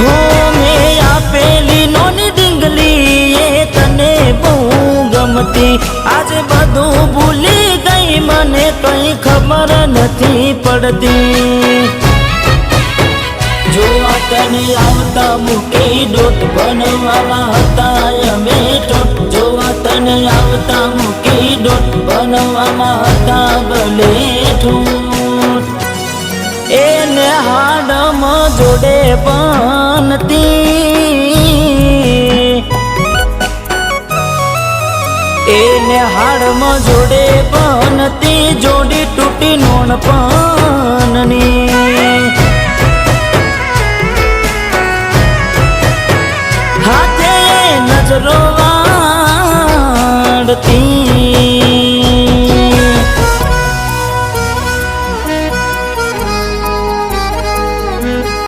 હો મેં આપેલી નોની ડીંગલી એ તને બહુ ગમતી, આજે બધું ભૂલી ગઈ, મને કઈ ખબર નથી પડતી. જોવા તને આવતા મૂકી ડોટ, ભણવામાં હતા અમે ઠોઠ. જોવા તને આવતા મૂકી ડોટ, ભણવામાં હતા ભલે ઠૂઠ. એને હાડમાં જોડે બનતી, એને હાડમાં જોડે બનતી, જોડી તૂટી નોણપણની. હાથે નજરો વાળતી,